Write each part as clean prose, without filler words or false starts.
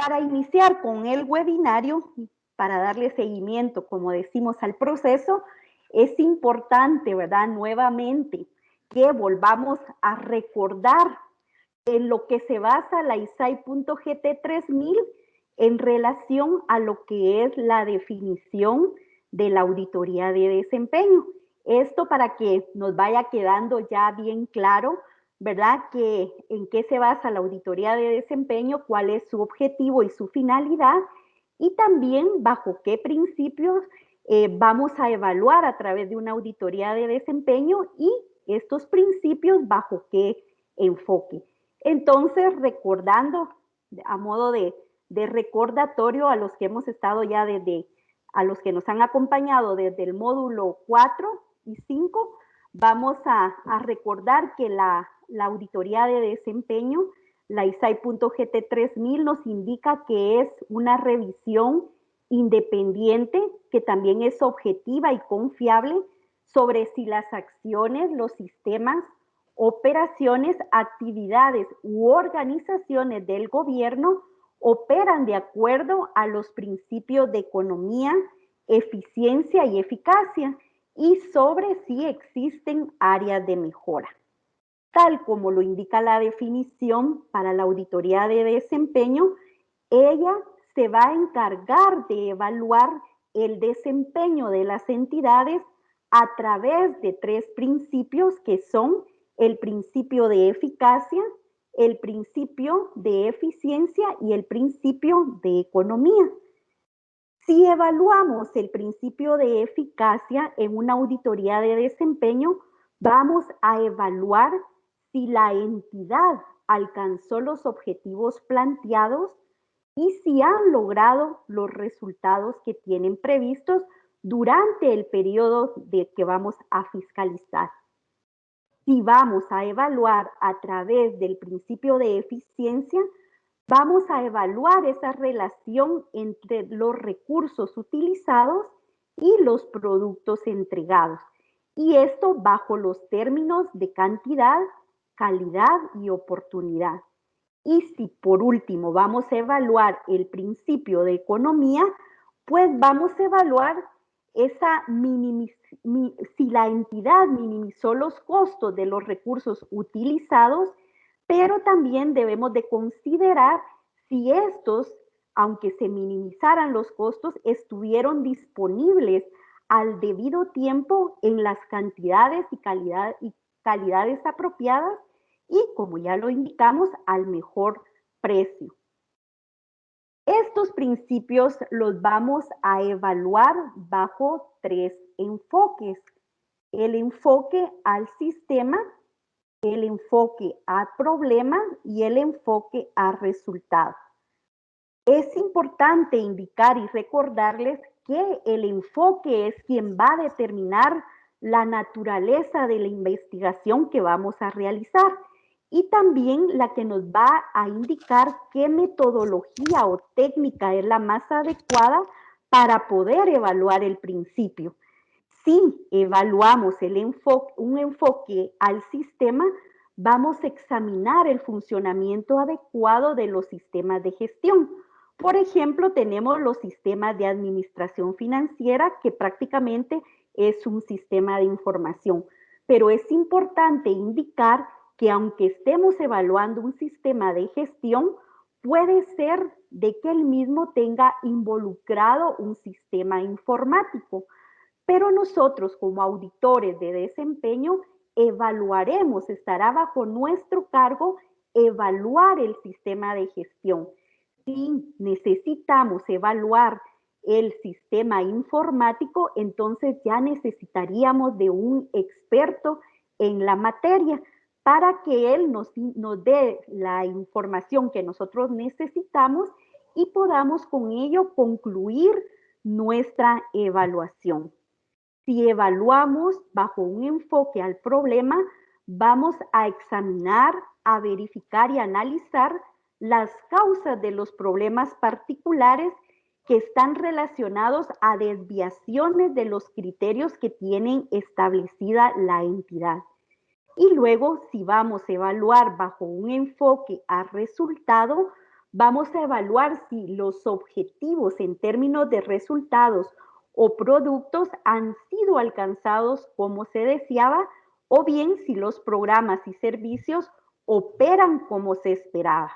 Para iniciar con el webinario, para darle seguimiento, como decimos, al proceso, es importante, ¿verdad? Nuevamente, que volvamos a recordar en lo que se basa la ISAI.GT 3000 en relación a lo que es la definición de la auditoría de desempeño. Esto para que nos vaya quedando ya bien claro, ¿verdad? Que en qué se basa la auditoría de desempeño, cuál es su objetivo y su finalidad, y también bajo qué principios vamos a evaluar a través de una auditoría de desempeño y estos principios bajo qué enfoque. Entonces, recordando a modo de recordatorio a los que hemos estado ya a los que nos han acompañado desde el módulo 4 y 5, vamos a recordar que la auditoría de desempeño, la ISAI.GT 3000, nos indica que es una revisión independiente, que también es objetiva y confiable sobre si las acciones, los sistemas, operaciones, actividades u organizaciones del gobierno operan de acuerdo a los principios de economía, eficiencia y eficacia y sobre si existen áreas de mejora. Tal como lo indica la definición para la auditoría de desempeño, ella se va a encargar de evaluar el desempeño de las entidades a través de 3 principios que son el principio de eficacia, el principio de eficiencia y el principio de economía. Si evaluamos el principio de eficacia en una auditoría de desempeño, vamos a evaluar si la entidad alcanzó los objetivos planteados y si han logrado los resultados que tienen previstos durante el periodo de que vamos a fiscalizar. Si vamos a evaluar a través del principio de eficiencia, vamos a evaluar esa relación entre los recursos utilizados y los productos entregados. Y esto bajo los términos de cantidad, calidad y oportunidad. Y si por último vamos a evaluar el principio de economía, pues vamos a evaluar si la entidad minimizó los costos de los recursos utilizados, pero también debemos de considerar si estos, aunque se minimizaran los costos, estuvieron disponibles al debido tiempo en las cantidades y calidades apropiadas y, como ya lo indicamos, al mejor precio. Estos principios los vamos a evaluar bajo 3 enfoques. El enfoque al sistema, el enfoque a problema y el enfoque a resultado. Es importante indicar y recordarles que el enfoque es quien va a determinar la naturaleza de la investigación que vamos a realizar y también la que nos va a indicar qué metodología o técnica es la más adecuada para poder evaluar el principio. Si evaluamos un enfoque al sistema, vamos a examinar el funcionamiento adecuado de los sistemas de gestión. Por ejemplo, tenemos los sistemas de administración financiera, que prácticamente es un sistema de información. Pero es importante indicar que aunque estemos evaluando un sistema de gestión, puede ser de que el mismo tenga involucrado un sistema informático. Pero nosotros como auditores de desempeño evaluaremos, estará bajo nuestro cargo evaluar el sistema de gestión. Si necesitamos evaluar el sistema informático, entonces ya necesitaríamos de un experto en la materia para que él nos dé la información que nosotros necesitamos y podamos con ello concluir nuestra evaluación. Si evaluamos bajo un enfoque al problema, vamos a examinar, a verificar y analizar las causas de los problemas particulares que están relacionados a desviaciones de los criterios que tienen establecida la entidad. Y luego, si vamos a evaluar bajo un enfoque a resultado, Vamos a evaluar si los objetivos en términos de resultados o productos han sido alcanzados como se deseaba o bien si los programas y servicios operan como se esperaba.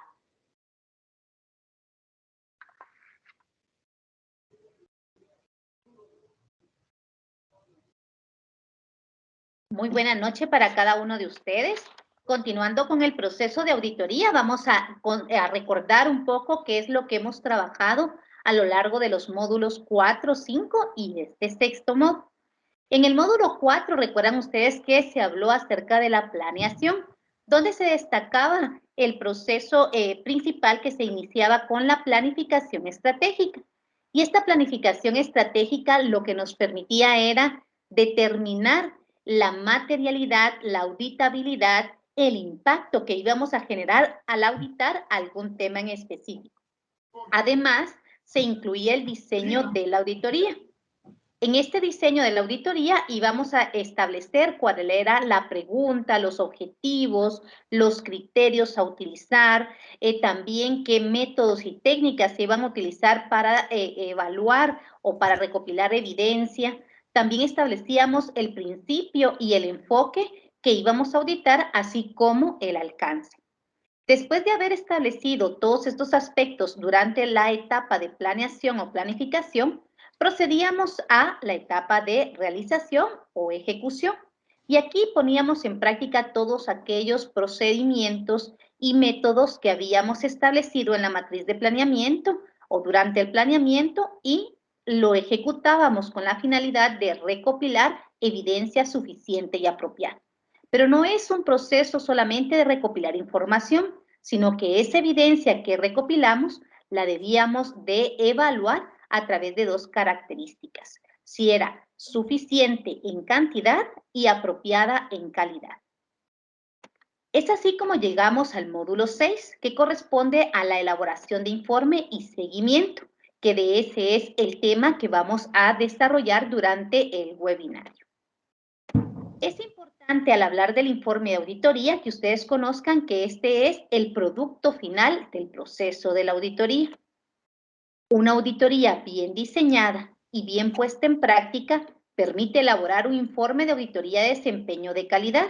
Muy buena noche para cada uno de ustedes. Continuando con el proceso de auditoría, vamos a recordar un poco qué es lo que hemos trabajado a lo largo de los módulos 4, 5 y este sexto módulo. En el módulo 4, recuerdan ustedes que se habló acerca de la planeación, donde se destacaba el proceso principal que se iniciaba con la planificación estratégica. Y esta planificación estratégica lo que nos permitía era determinar la materialidad, la auditabilidad, el impacto que íbamos a generar al auditar algún tema en específico. Además, se incluía el diseño de la auditoría. En este diseño de la auditoría íbamos a establecer cuál era la pregunta, los objetivos, los criterios a utilizar, también qué métodos y técnicas se iban a utilizar para evaluar o para recopilar evidencia. También establecíamos el principio y el enfoque que íbamos a auditar, así como el alcance. Después de haber establecido todos estos aspectos durante la etapa de planeación o planificación, procedíamos a la etapa de realización o ejecución. Y aquí poníamos en práctica todos aquellos procedimientos y métodos que habíamos establecido en la matriz de planeamiento o durante el planeamiento y lo ejecutábamos con la finalidad de recopilar evidencia suficiente y apropiada. Pero no es un proceso solamente de recopilar información, sino que esa evidencia que recopilamos la debíamos de evaluar a través de dos características, si era suficiente en cantidad y apropiada en calidad. Es así como llegamos al módulo 6, que corresponde a la elaboración de informe y seguimiento, que de ese es el tema que vamos a desarrollar durante el webinario. Es importante al hablar del informe de auditoría que ustedes conozcan que este es el producto final del proceso de la auditoría. Una auditoría bien diseñada y bien puesta en práctica permite elaborar un informe de auditoría de desempeño de calidad.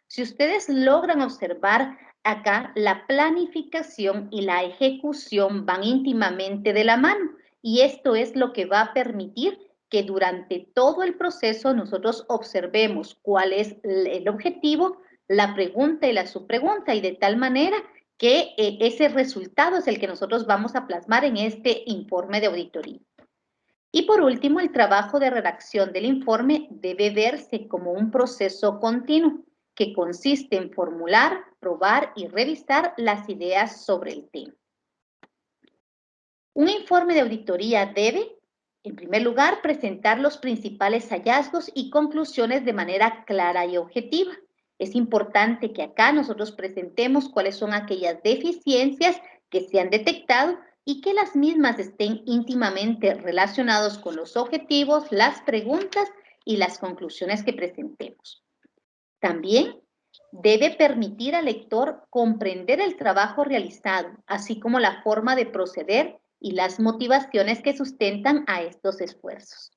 Si ustedes logran observar acá, la planificación y la ejecución van íntimamente de la mano y esto es lo que va a permitir que durante todo el proceso nosotros observemos cuál es el objetivo, la pregunta y la subpregunta y de tal manera que ese resultado es el que nosotros vamos a plasmar en este informe de auditoría. Y por último, el trabajo de redacción del informe debe verse como un proceso continuo que consiste en formular, probar y revisar las ideas sobre el tema. Un informe de auditoría debe, en primer lugar, presentar los principales hallazgos y conclusiones de manera clara y objetiva. Es importante que acá nosotros presentemos cuáles son aquellas deficiencias que se han detectado y que las mismas estén íntimamente relacionados con los objetivos, las preguntas y las conclusiones que presentemos. También debe permitir al lector comprender el trabajo realizado, así como la forma de proceder y las motivaciones que sustentan a estos esfuerzos.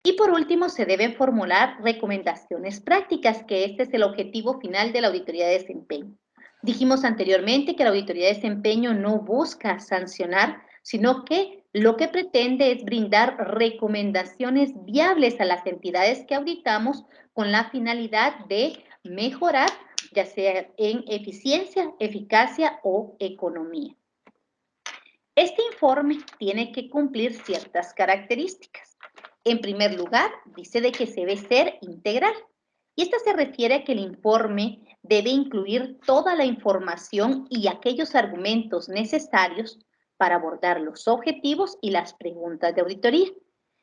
Y por último, se deben formular recomendaciones prácticas, que este es el objetivo final de la auditoría de desempeño. Dijimos anteriormente que la auditoría de desempeño no busca sancionar, sino que lo que pretende es brindar recomendaciones viables a las entidades que auditamos con la finalidad de mejorar, ya sea en eficiencia, eficacia o economía. Este informe tiene que cumplir ciertas características. En primer lugar, dice de que debe ser integral. Y esta se refiere a que el informe debe incluir toda la información y aquellos argumentos necesarios para abordar los objetivos y las preguntas de auditoría,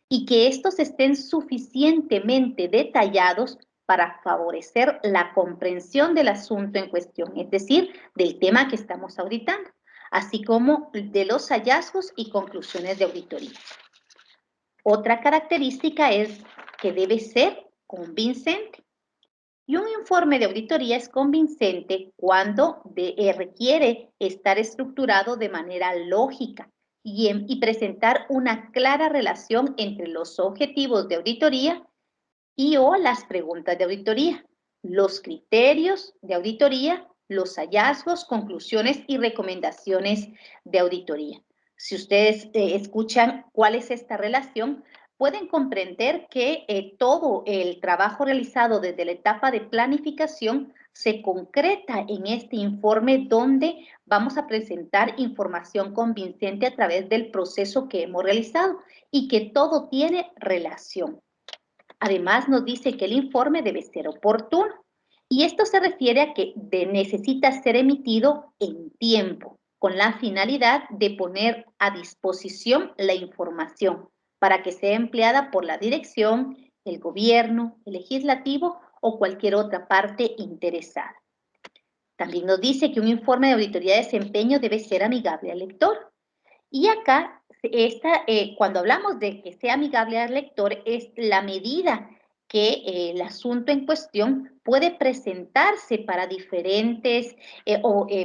y que estos estén suficientemente detallados para favorecer la comprensión del asunto en cuestión, es decir, del tema que estamos auditando, así como de los hallazgos y conclusiones de auditoría. Otra característica es que debe ser convincente. Y un informe de auditoría es convincente cuando requiere estar estructurado de manera lógica y presentar una clara relación entre los objetivos de auditoría y o las preguntas de auditoría, los criterios de auditoría, los hallazgos, conclusiones y recomendaciones de auditoría. Si ustedes escuchan cuál es esta relación, pueden comprender que todo el trabajo realizado desde la etapa de planificación se concreta en este informe donde vamos a presentar información convincente a través del proceso que hemos realizado y que todo tiene relación. Además, nos dice que el informe debe ser oportuno y esto se refiere a que necesita ser emitido en tiempo, con la finalidad de poner a disposición la información para que sea empleada por la dirección, el gobierno, el legislativo o cualquier otra parte interesada. También nos dice que un informe de auditoría de desempeño debe ser amigable al lector. Y acá, cuando hablamos de que sea amigable al lector, es la medida que el asunto en cuestión puede presentarse para diferentes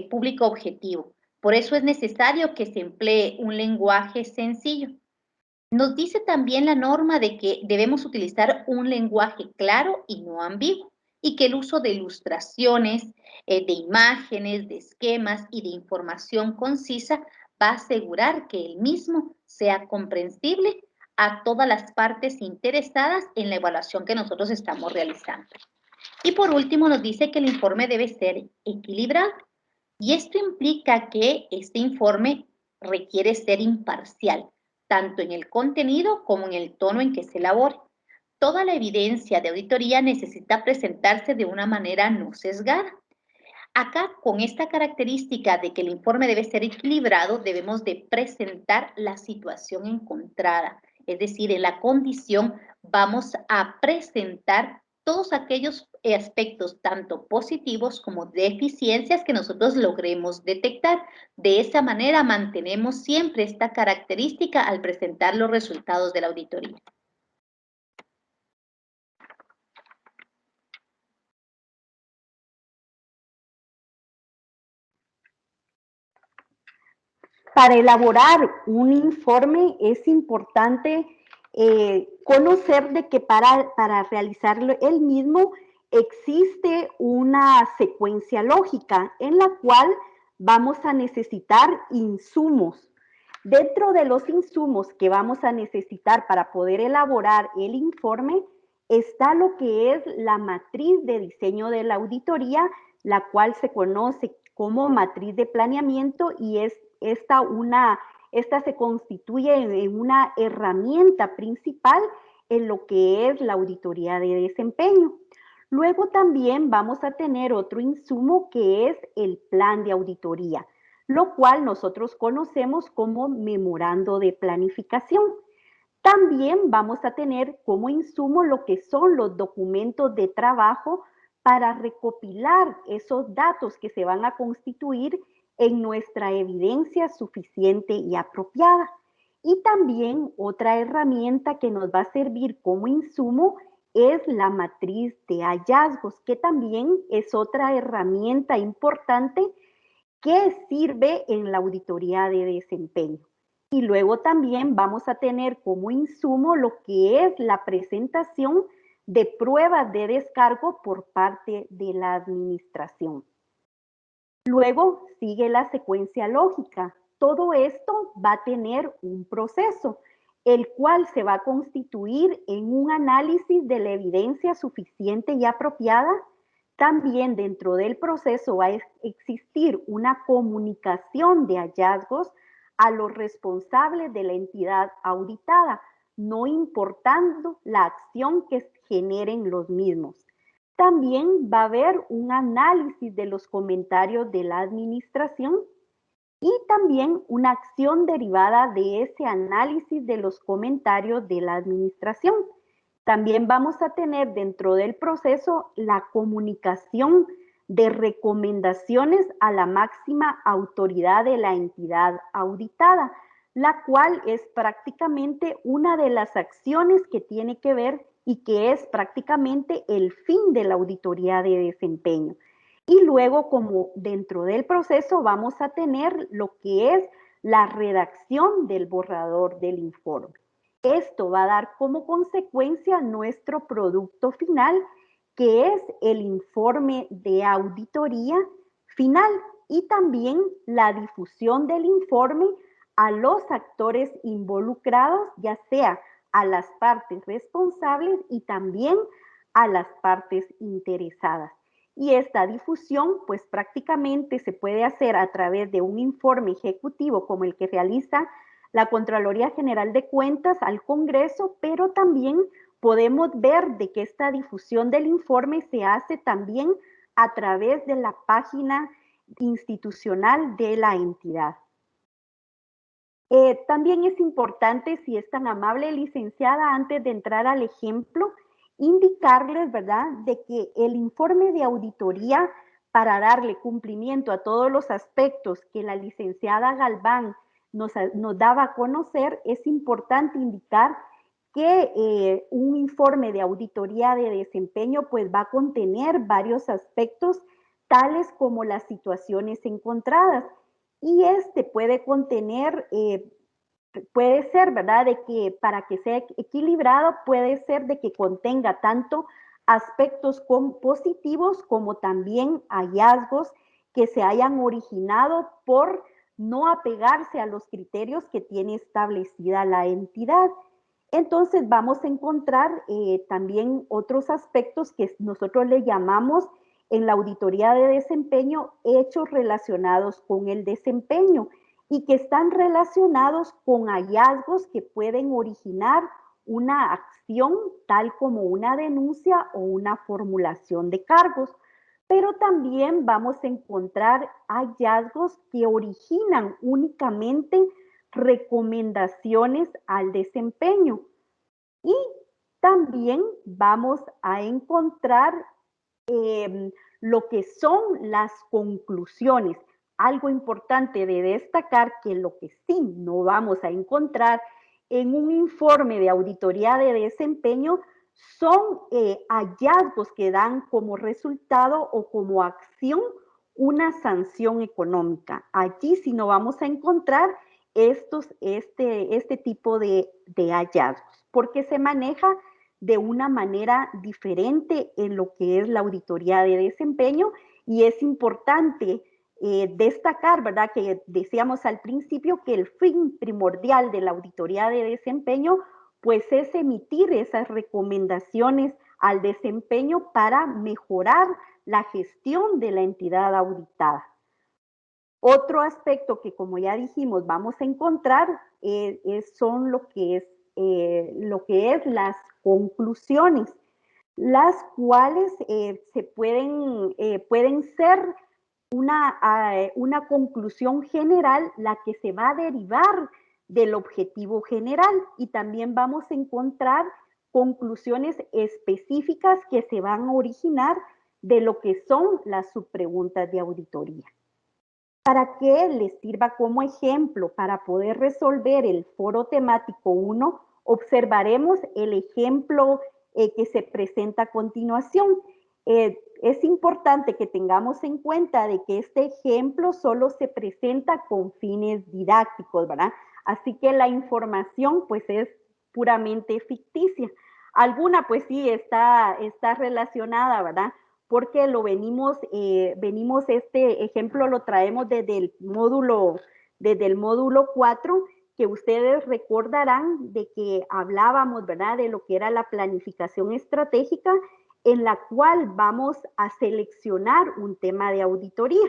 público objetivo. Por eso es necesario que se emplee un lenguaje sencillo. Nos dice también la norma de que debemos utilizar un lenguaje claro y no ambiguo, y que el uso de ilustraciones, de imágenes, de esquemas y de información concisa va a asegurar que el mismo sea comprensible a todas las partes interesadas en la evaluación que nosotros estamos realizando. Y por último nos dice que el informe debe ser equilibrado, y esto implica que este informe requiere ser imparcial, tanto en el contenido como en el tono en que se elabore. Toda la evidencia de auditoría necesita presentarse de una manera no sesgada. Acá, con esta característica de que el informe debe ser equilibrado, debemos de presentar la situación encontrada. Es decir, en la condición vamos a presentar todos aquellos aspectos, tanto positivos como deficiencias que nosotros logremos detectar. De esa manera mantenemos siempre esta característica al presentar los resultados de la auditoría. Para elaborar un informe es importante conocer de que para realizarlo el mismo existe una secuencia lógica en la cual vamos a necesitar insumos. Dentro de los insumos que vamos a necesitar para poder elaborar el informe está lo que es la matriz de diseño de la auditoría, la cual se conoce como matriz de planeamiento y esta se constituye en una herramienta principal en lo que es la auditoría de desempeño. Luego también vamos a tener otro insumo que es el plan de auditoría, lo cual nosotros conocemos como memorando de planificación. También vamos a tener como insumo lo que son los documentos de trabajo para recopilar esos datos que se van a constituir en nuestra evidencia suficiente y apropiada. Y también otra herramienta que nos va a servir como insumo es la matriz de hallazgos, que también es otra herramienta importante que sirve en la auditoría de desempeño. Y luego también vamos a tener como insumo lo que es la presentación de pruebas de descargo por parte de la administración. Luego sigue la secuencia lógica. Todo esto va a tener un proceso, el cual se va a constituir en un análisis de la evidencia suficiente y apropiada. También dentro del proceso va a existir una comunicación de hallazgos a los responsables de la entidad auditada, no importando la acción que generen los mismos. También va a haber un análisis de los comentarios de la administración y también una acción derivada de ese análisis de los comentarios de la administración. También vamos a tener dentro del proceso la comunicación de recomendaciones a la máxima autoridad de la entidad auditada, la cual es prácticamente una de las acciones que tiene que ver y que es prácticamente el fin de la auditoría de desempeño. Y luego, como dentro del proceso, vamos a tener lo que es la redacción del borrador del informe. Esto va a dar como consecuencia nuestro producto final, que es el informe de auditoría final, y también la difusión del informe a los actores involucrados, ya sea a las partes responsables y también a las partes interesadas. Y esta difusión, pues prácticamente se puede hacer a través de un informe ejecutivo como el que realiza la Contraloría General de Cuentas al Congreso, pero también podemos ver de que esta difusión del informe se hace también a través de la página institucional de la entidad. También es importante, si es tan amable, licenciada, antes de entrar al ejemplo, indicarles, ¿verdad?, de que el informe de auditoría, para darle cumplimiento a todos los aspectos que la licenciada Galván nos daba a conocer, es importante indicar que un informe de auditoría de desempeño pues va a contener varios aspectos tales como las situaciones encontradas, y este puede contener, puede ser, ¿verdad?, de que para que sea equilibrado, puede ser de que contenga tanto aspectos positivos como también hallazgos que se hayan originado por no apegarse a los criterios que tiene establecida la entidad. Entonces vamos a encontrar también otros aspectos que nosotros le llamamos en la auditoría de desempeño hechos relacionados con el desempeño, y que están relacionados con hallazgos que pueden originar una acción tal como una denuncia o una formulación de cargos. Pero también vamos a encontrar hallazgos que originan únicamente recomendaciones al desempeño. Y también vamos a encontrar lo que son las conclusiones. Algo importante de destacar, que lo que sí no vamos a encontrar en un informe de auditoría de desempeño son hallazgos que dan como resultado o como acción una sanción económica. Allí sí no vamos a encontrar este tipo de hallazgos, porque se maneja de una manera diferente en lo que es la auditoría de desempeño. Y es importante destacar, ¿verdad?, que decíamos al principio que el fin primordial de la auditoría de desempeño pues es emitir esas recomendaciones al desempeño para mejorar la gestión de la entidad auditada. Otro aspecto que, como ya dijimos, vamos a encontrar son lo que es las conclusiones, las cuales pueden ser una conclusión general, la que se va a derivar del objetivo general, y también vamos a encontrar conclusiones específicas que se van a originar de lo que son las subpreguntas de auditoría. Para que les sirva como ejemplo para poder resolver el foro temático 1, observaremos el ejemplo que se presenta a continuación. Es importante que tengamos en cuenta de que este ejemplo solo se presenta con fines didácticos, ¿verdad? Así que la información pues es puramente ficticia. Alguna pues sí está relacionada, ¿verdad?, porque lo venimos este ejemplo lo traemos desde el módulo 4, que ustedes recordarán de que hablábamos, ¿verdad?, de lo que era la planificación estratégica, en la cual vamos a seleccionar un tema de auditoría.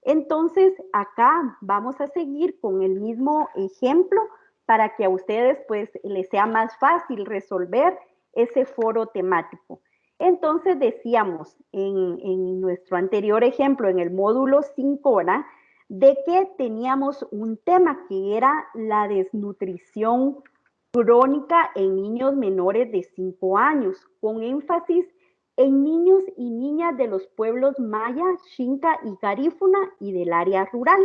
Entonces, acá vamos a seguir con el mismo ejemplo para que a ustedes pues les sea más fácil resolver ese foro temático. Entonces decíamos en nuestro anterior ejemplo, en el módulo 5, ¿verdad?, de que teníamos un tema que era la desnutrición crónica en niños menores de 5 años, con énfasis en niños y niñas de los pueblos maya, xinca y garífuna y del área rural.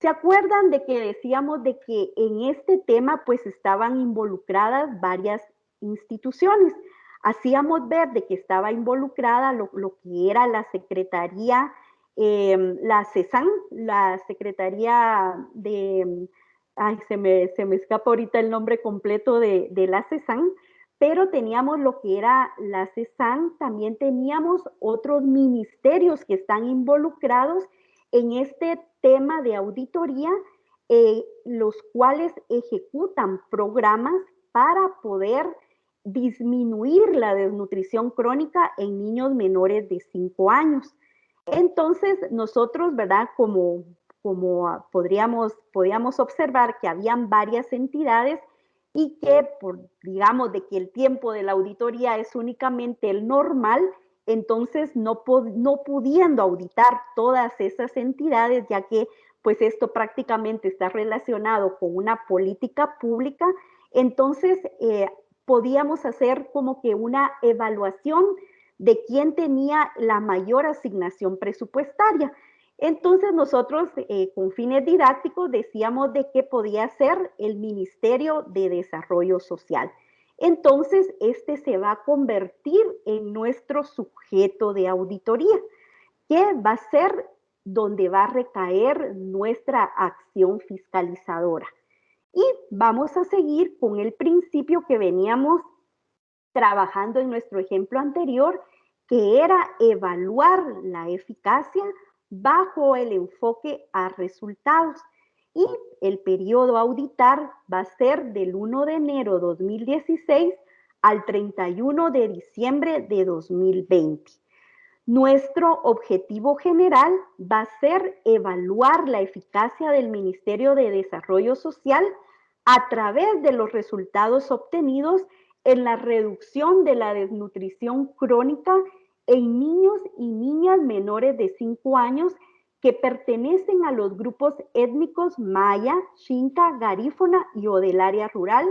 ¿Se acuerdan de que decíamos de que en este tema pues estaban involucradas varias instituciones? hacíamos ver de que estaba involucrada lo que era la Secretaría, la CESAN, la Secretaría de, ay, se me escapa ahorita el nombre completo de la CESAN, pero teníamos lo que era la CESAN, también teníamos otros ministerios que están involucrados en este tema de auditoría, los cuales ejecutan programas para poder disminuir la desnutrición crónica en niños menores de 5 años. Entonces, nosotros, ¿verdad? Como podríamos observar que habían varias entidades y que, digamos, de que el tiempo de la auditoría es únicamente el normal, entonces no pudiendo auditar todas esas entidades, ya que pues esto prácticamente está relacionado con una política pública, entonces podíamos hacer como que una evaluación de quién tenía la mayor asignación presupuestaria. Entonces nosotros con fines didácticos decíamos de que podía ser el Ministerio de Desarrollo Social. Entonces este se va a convertir en nuestro sujeto de auditoría, que va a ser donde va a recaer nuestra acción fiscalizadora. Y vamos a seguir con el principio que veníamos trabajando en nuestro ejemplo anterior, que era evaluar la eficacia bajo el enfoque a resultados. Y el periodo a auditar va a ser del 1 de enero de 2016 al 31 de diciembre de 2020. Nuestro objetivo general va a ser evaluar la eficacia del Ministerio de Desarrollo Social a través de los resultados obtenidos en la reducción de la desnutrición crónica en niños y niñas menores de 5 años que pertenecen a los grupos étnicos maya, xinca, garífuna y o del área rural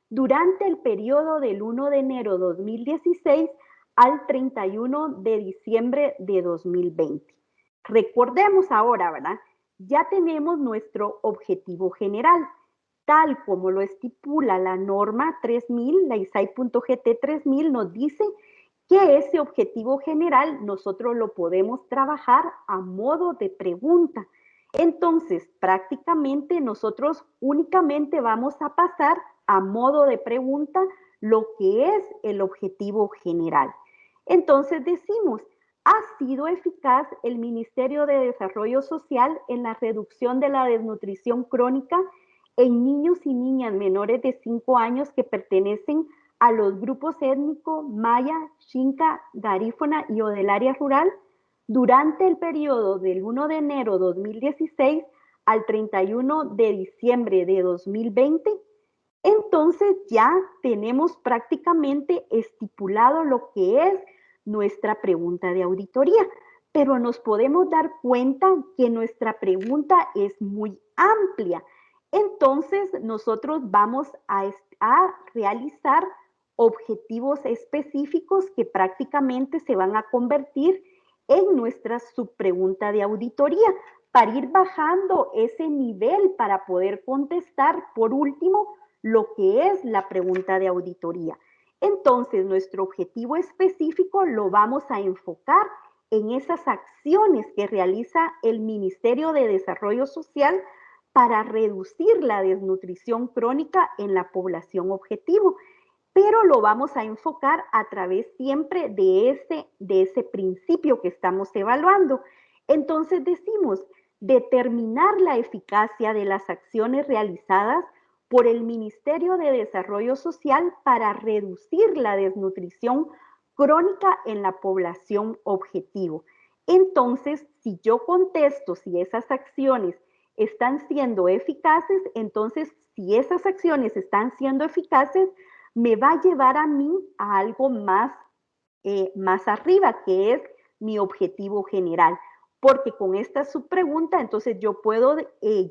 durante el periodo del 1 de enero de 2016 al 31 de diciembre de 2020. Recordemos ahora, ¿verdad? Ya tenemos nuestro objetivo general, tal como lo estipula la norma 3000, la ISAI.GT 3000 nos dice que ese objetivo general nosotros lo podemos trabajar a modo de pregunta. Entonces, prácticamente nosotros únicamente vamos a pasar a modo de pregunta lo que es el objetivo general. Entonces decimos, ¿ha sido eficaz el Ministerio de Desarrollo Social en la reducción de la desnutrición crónica en niños y niñas menores de 5 años que pertenecen a los grupos étnicos maya, xinca, garífuna y o del área rural durante el periodo del 1 de enero de 2016 al 31 de diciembre de 2020? Entonces ya tenemos prácticamente estipulado lo que es nuestra pregunta de auditoría, pero nos podemos dar cuenta que nuestra pregunta es muy amplia. Entonces nosotros vamos a realizar objetivos específicos que prácticamente se van a convertir en nuestra subpregunta de auditoría para ir bajando ese nivel para poder contestar, por último, lo que es la pregunta de auditoría. Entonces, nuestro objetivo específico lo vamos a enfocar en esas acciones que realiza el Ministerio de Desarrollo Social para reducir la desnutrición crónica en la población objetivo, pero lo vamos a enfocar a través siempre de ese principio que estamos evaluando. Entonces decimos, determinar la eficacia de las acciones realizadas por el Ministerio de Desarrollo Social para reducir la desnutrición crónica en la población objetivo. Entonces, si yo contesto si esas acciones están siendo eficaces, entonces si esas acciones están siendo eficaces, me va a llevar a mí a algo más arriba, que es mi objetivo general. Porque con esta subpregunta, entonces yo puedo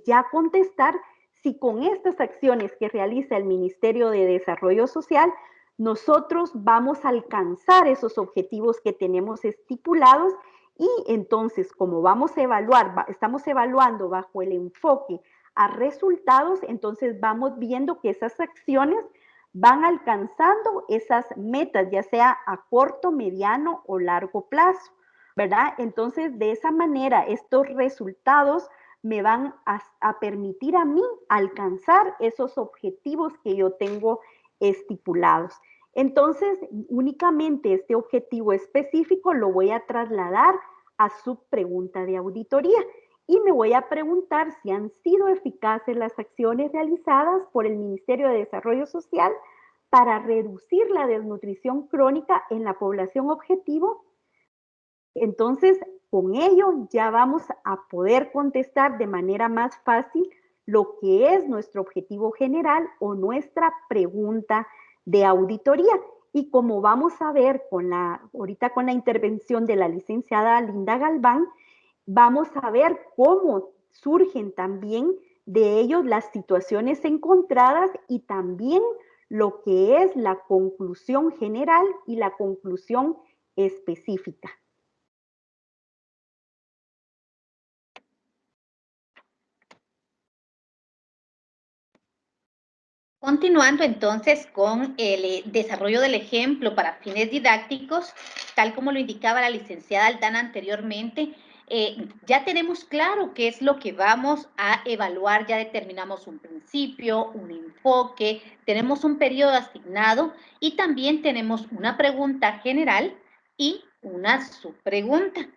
ya contestar si con estas acciones que realiza el Ministerio de Desarrollo Social, nosotros vamos a alcanzar esos objetivos que tenemos estipulados y entonces como vamos a evaluar, estamos evaluando bajo el enfoque a resultados, entonces vamos viendo que esas acciones van alcanzando esas metas, ya sea a corto, mediano o largo plazo, ¿verdad? Entonces, de esa manera, estos resultados me van a permitir a mí alcanzar esos objetivos que yo tengo estipulados. Entonces, únicamente este objetivo específico lo voy a trasladar a su pregunta de auditoría y me voy a preguntar si han sido eficaces las acciones realizadas por el Ministerio de Desarrollo Social para reducir la desnutrición crónica en la población objetivo. Entonces, con ello ya vamos a poder contestar de manera más fácil lo que es nuestro objetivo general o nuestra pregunta de auditoría. Y como vamos a ver ahorita con la intervención de la licenciada Linda Galván, vamos a ver cómo surgen también de ellos las situaciones encontradas y también lo que es la conclusión general y la conclusión específica. Continuando entonces con el desarrollo del ejemplo para fines didácticos, tal como lo indicaba la licenciada Aldana anteriormente, ya tenemos claro qué es lo que vamos a evaluar, ya determinamos un principio, un enfoque, tenemos un periodo asignado y también tenemos una pregunta general y una subpregunta.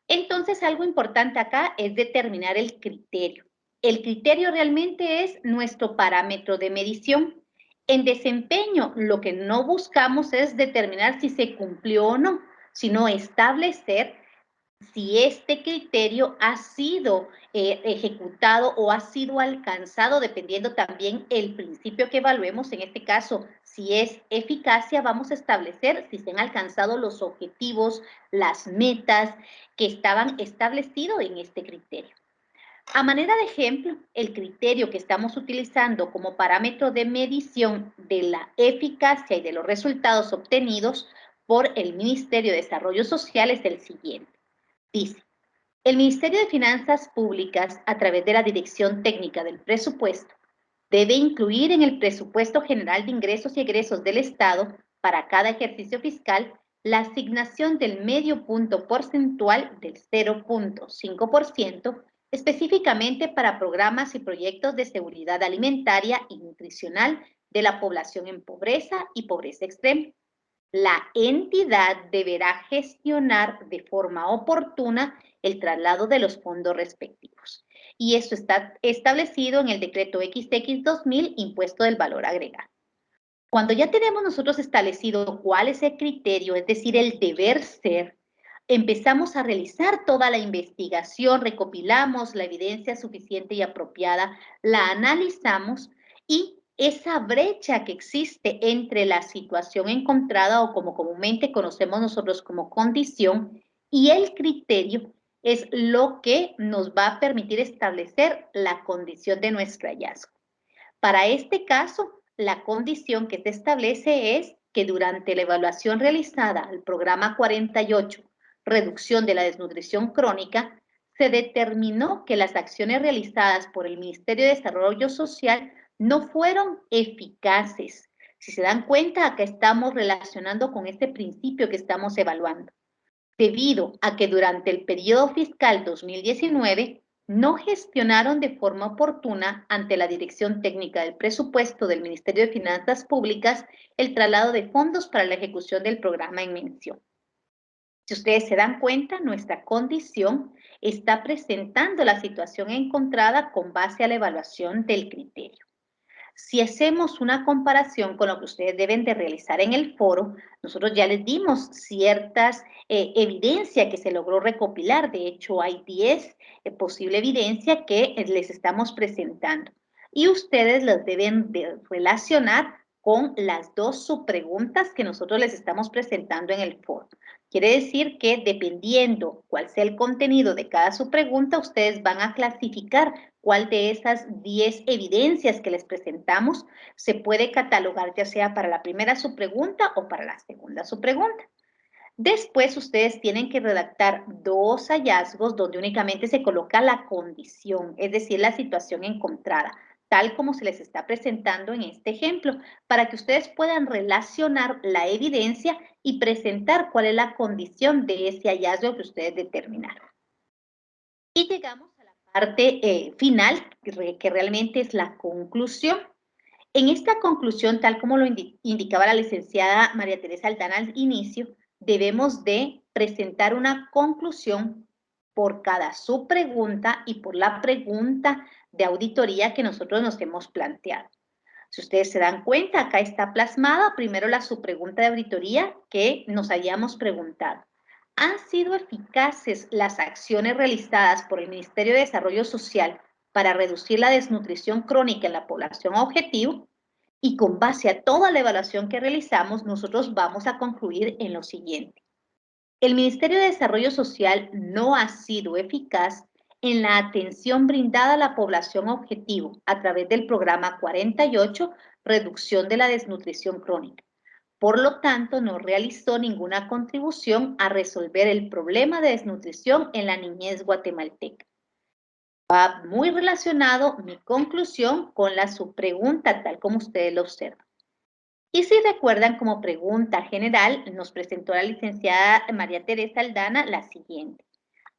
Entonces, algo importante acá es determinar el criterio. El criterio realmente es nuestro parámetro de medición. En desempeño, lo que no buscamos es determinar si se cumplió o no, sino establecer si este criterio ha sido ejecutado o ha sido alcanzado, dependiendo también el principio que evaluemos. En este caso, si es eficacia, vamos a establecer si se han alcanzado los objetivos, las metas que estaban establecidos en este criterio. A manera de ejemplo, el criterio que estamos utilizando como parámetro de medición de la eficacia y de los resultados obtenidos por el Ministerio de Desarrollo Social es el siguiente. Dice, el Ministerio de Finanzas Públicas, a través de la Dirección Técnica del Presupuesto, debe incluir en el Presupuesto General de Ingresos y Egresos del Estado para cada ejercicio fiscal la asignación del medio punto porcentual del 0.5%, específicamente para programas y proyectos de seguridad alimentaria y nutricional de la población en pobreza y pobreza extrema. La entidad deberá gestionar de forma oportuna el traslado de los fondos respectivos. Y esto está establecido en el decreto XX 2000, impuesto del valor agregado. Cuando ya tenemos nosotros establecido cuál es el criterio, es decir, el deber ser, empezamos a realizar toda la investigación, recopilamos la evidencia suficiente y apropiada, la analizamos y esa brecha que existe entre la situación encontrada o como comúnmente conocemos nosotros como condición y el criterio es lo que nos va a permitir establecer la condición de nuestro hallazgo. Para este caso, la condición que se establece es que durante la evaluación realizada al programa 48, reducción de la desnutrición crónica, se determinó que las acciones realizadas por el Ministerio de Desarrollo Social no fueron eficaces. Si se dan cuenta, acá estamos relacionando con este principio que estamos evaluando. Debido a que durante el periodo fiscal 2019 no gestionaron de forma oportuna ante la Dirección Técnica del Presupuesto del Ministerio de Finanzas Públicas el traslado de fondos para la ejecución del programa en mención. Si ustedes se dan cuenta, nuestra condición está presentando la situación encontrada con base a la evaluación del criterio. Si hacemos una comparación con lo que ustedes deben de realizar en el foro, nosotros ya les dimos ciertas evidencia que se logró recopilar. De hecho, hay 10 posible evidencia que les estamos presentando. Y ustedes las deben de relacionar con las dos subpreguntas que nosotros les estamos presentando en el foro. Quiere decir que dependiendo cuál sea el contenido de cada subpregunta, ustedes van a clasificar cuál de esas 10 evidencias que les presentamos se puede catalogar ya sea para la primera subpregunta o para la segunda subpregunta. Después ustedes tienen que redactar dos hallazgos donde únicamente se coloca la condición, es decir, la situación encontrada. tal como se les está presentando en este ejemplo, para que ustedes puedan relacionar la evidencia y presentar cuál es la condición de ese hallazgo que ustedes determinaron. Y llegamos a la parte final, que realmente es la conclusión. En esta conclusión, tal como lo indicaba la licenciada María Teresa Aldana al inicio, debemos de presentar una conclusión por cada subpregunta y por la pregunta de auditoría que nosotros nos hemos planteado. Si ustedes se dan cuenta, acá está plasmada primero la subpregunta de auditoría que nos hayamos preguntado. ¿Han sido eficaces las acciones realizadas por el Ministerio de Desarrollo Social para reducir la desnutrición crónica en la población objetivo? Y con base a toda la evaluación que realizamos, nosotros vamos a concluir en lo siguiente. El Ministerio de Desarrollo Social no ha sido eficaz en la atención brindada a la población objetivo a través del programa 48, Reducción de la Desnutrición Crónica. Por lo tanto, no realizó ninguna contribución a resolver el problema de desnutrición en la niñez guatemalteca. Va muy relacionado mi conclusión con la subpregunta, tal como ustedes lo observan. Y si recuerdan, como pregunta general, nos presentó la licenciada María Teresa Aldana la siguiente.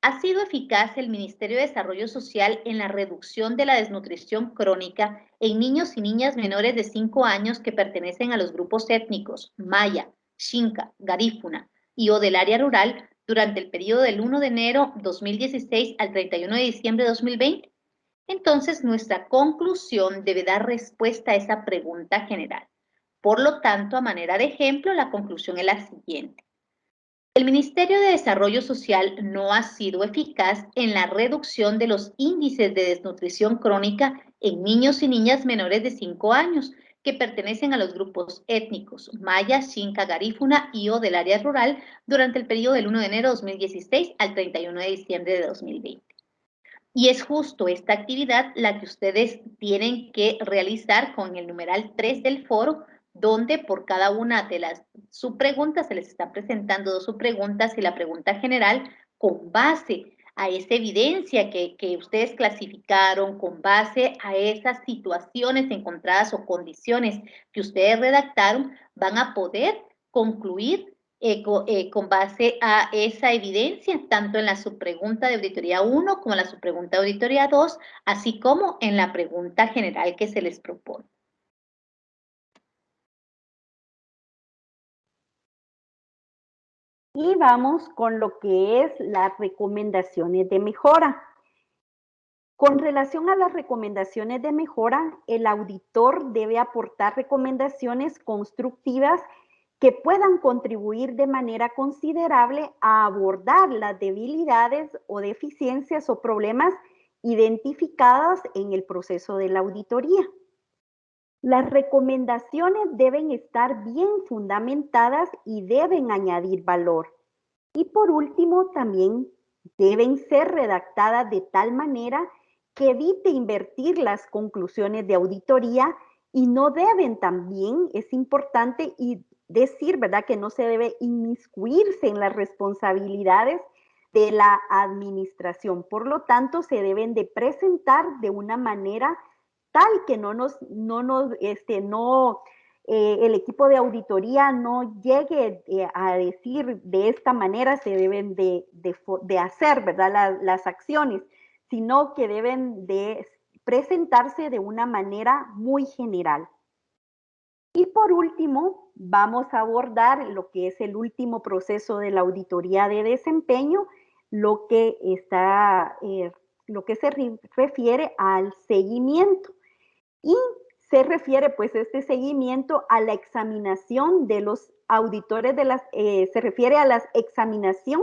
¿Ha sido eficaz el Ministerio de Desarrollo Social en la reducción de la desnutrición crónica en niños y niñas menores de 5 años que pertenecen a los grupos étnicos Maya, Xinca, Garífuna y o del área rural durante el periodo del 1 de enero 2016 al 31 de diciembre de 2020? Entonces, nuestra conclusión debe dar respuesta a esa pregunta general. Por lo tanto, a manera de ejemplo, la conclusión es la siguiente. El Ministerio de Desarrollo Social no ha sido eficaz en la reducción de los índices de desnutrición crónica en niños y niñas menores de 5 años que pertenecen a los grupos étnicos Maya, Xinca, Garífuna y o del área rural durante el periodo del 1 de enero de 2016 al 31 de diciembre de 2020. Y es justo esta actividad la que ustedes tienen que realizar con el numeral 3 del foro, donde por cada una de las subpreguntas se les está presentando 2 subpreguntas y la pregunta general con base a esa evidencia que ustedes clasificaron, con base a esas situaciones encontradas o condiciones que ustedes redactaron, van a poder concluir con base a esa evidencia, tanto en la subpregunta de auditoría 1 como en la subpregunta de auditoría 2, así como en la pregunta general que se les propone. Y vamos con lo que es las recomendaciones de mejora. Con relación a las recomendaciones de mejora, el auditor debe aportar recomendaciones constructivas que puedan contribuir de manera considerable a abordar las debilidades o deficiencias o problemas identificadas en el proceso de la auditoría. Las recomendaciones deben estar bien fundamentadas y deben añadir valor. Y por último, también deben ser redactadas de tal manera que evite invertir las conclusiones de auditoría y no deben también, es importante y decir, ¿verdad?, que no se debe inmiscuirse en las responsabilidades de la administración. Por lo tanto, se deben de presentar de una manera tal que el equipo de auditoría no llegue a decir de esta manera se deben de hacer, ¿verdad?, las acciones, sino que deben de presentarse de una manera muy general. Y por último, vamos a abordar lo que es el último proceso de la auditoría de desempeño, lo que se refiere al seguimiento. Y se refiere pues este seguimiento a la examinación de los auditores, se refiere a la examinación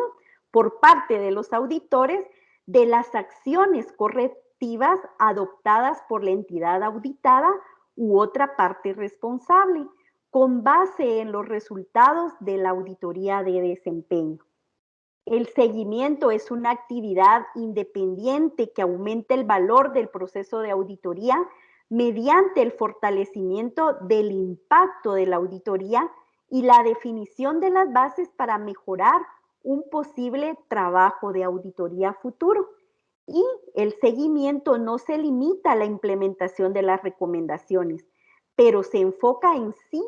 por parte de los auditores de las acciones correctivas adoptadas por la entidad auditada u otra parte responsable, con base en los resultados de la auditoría de desempeño. El seguimiento es una actividad independiente que aumenta el valor del proceso de auditoría mediante el fortalecimiento del impacto de la auditoría y la definición de las bases para mejorar un posible trabajo de auditoría futuro. Y el seguimiento no se limita a la implementación de las recomendaciones, pero se enfoca en si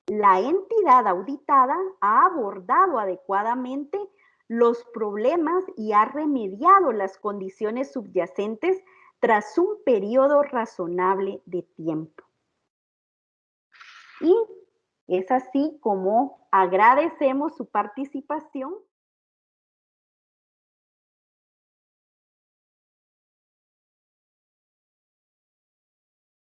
la entidad auditada ha abordado adecuadamente los problemas y ha remediado las condiciones subyacentes tras un periodo razonable de tiempo. Y es así como agradecemos su participación.